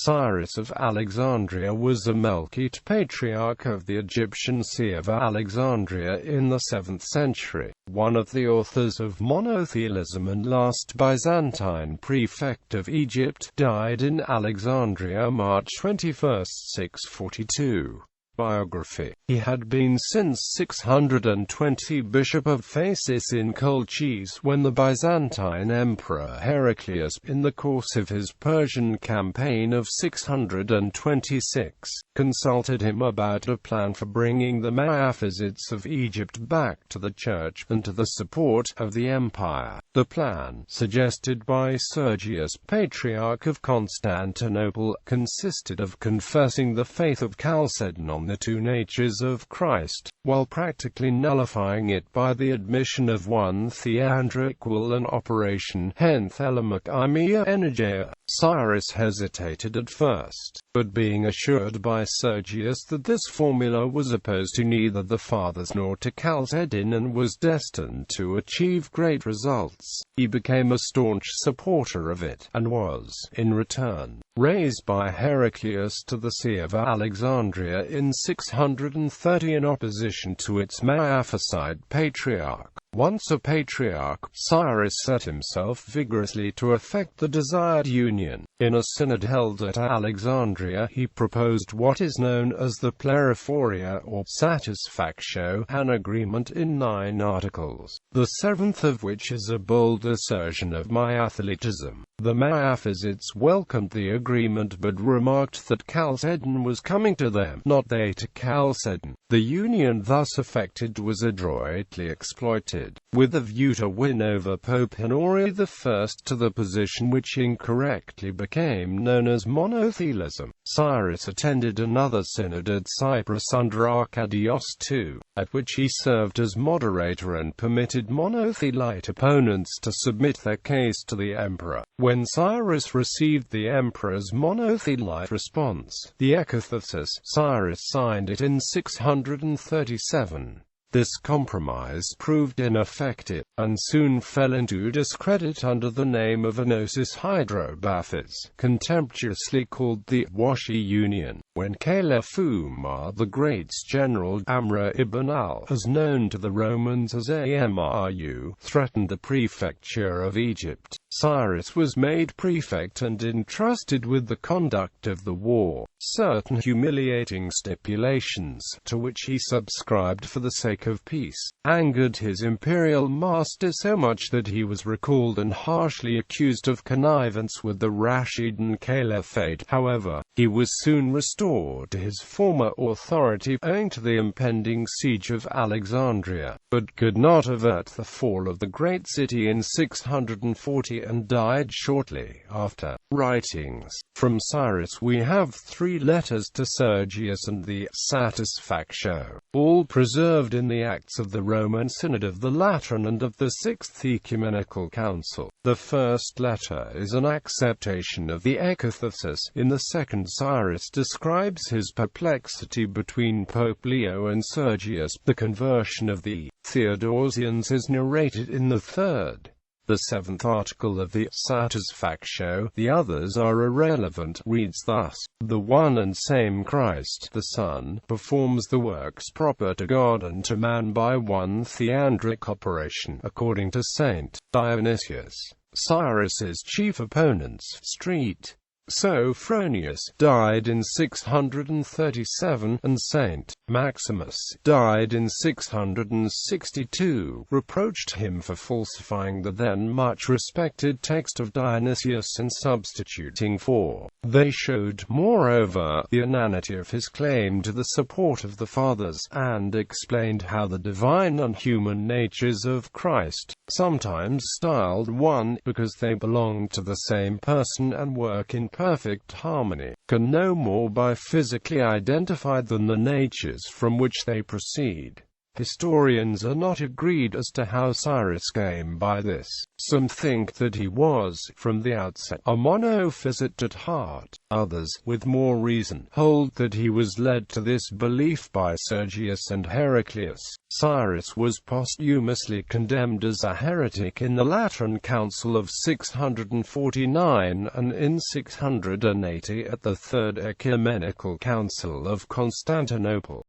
Cyrus of Alexandria was a Melchite patriarch of the Egyptian see of Alexandria in the 7th century, one of the authors of Monothelism and last Byzantine prefect of Egypt, died in Alexandria March 21, 642. Biography. He had been since 620 Bishop of Phasis in Colchis when the Byzantine Emperor Heraclius, in the course of his Persian campaign of 626, consulted him about a plan for bringing the Miaphysites of Egypt back to the Church and to the support of the empire. The plan, suggested by Sergius, Patriarch of Constantinople, consisted of confessing the faith of Chalcedon on the two natures of Christ, while practically nullifying it by the admission of one theandrical an operation, henthelemachimia energeia. Cyrus hesitated at first, but being assured by Sergius that this formula was opposed to neither the fathers nor to Chalcedon and was destined to achieve great results, he became a staunch supporter of it, and was, in return, raised by Heraclius to the see of Alexandria in 630 in opposition to its Miaphysite patriarch. Once a patriarch, Cyrus set himself vigorously to effect the desired union. In a synod held at Alexandria, he proposed what is known as the Pleriphoria or Satisfactio, an agreement in 9 articles, the 7th of which is a bold assertion of Monothelism. The Miaphysites welcomed the agreement but remarked that Chalcedon was coming to them, not they to Chalcedon. The union thus effected was adroitly exploited, with a view to win over Pope Honori I to the position which incorrectly became known as Monothelism. Cyrus attended another synod at Cyprus under Arcadius II, at which he served as moderator and permitted Monothelite opponents to submit their case to the emperor. When Cyrus received the emperor's Monothelite response, the Ekathesis, Cyrus signed it in 637. This compromise proved ineffective, and soon fell into discredit under the name of Enosis Hydrobathis, contemptuously called the Washi Union. When Caliph Umar the Great's general Amr ibn al, as known to the Romans as Amru, threatened the prefecture of Egypt, Cyrus was made prefect and entrusted with the conduct of the war. Certain humiliating stipulations, to which he subscribed for the sake of peace, angered his imperial master so much that he was recalled and harshly accused of connivance with the Rashidun Caliphate. However, he was soon restored to his former authority owing to the impending siege of Alexandria, but could not avert the fall of the great city in 640 and died shortly after. Writings. From Cyrus we have 3 letters to Sergius and the Satisfactio, all preserved in the Acts of the Roman Synod of the Lateran and of the 6th Ecumenical Council. The first letter is an acceptation of the Ekathesis. In the second, Cyrus describes his perplexity between Pope Leo and Sergius. The conversion of the Theodosians is narrated in the third. The 7th article of the Satisfactio, the others are irrelevant, reads thus: the one and same Christ, the Son, performs the works proper to God and to man by one theandric operation, according to Saint Dionysius. Cyrus's chief opponents, St. Sophronius, died in 637, and Saint Maximus, died in 662, reproached him for falsifying the then much respected text of Dionysius and substituting for. They showed, moreover, the inanity of his claim to the support of the fathers, and explained how the divine and human natures of Christ, sometimes styled one, because they belong to the same person and work in perfect harmony, can no more be physically identified than the natures from which they proceed. Historians are not agreed as to how Cyrus came by this. Some think that he was, from the outset, a monophysite at heart. Others, with more reason, hold that he was led to this belief by Sergius and Heraclius. Cyrus was posthumously condemned as a heretic in the Lateran Council of 649 and in 680 at the Third Ecumenical Council of Constantinople.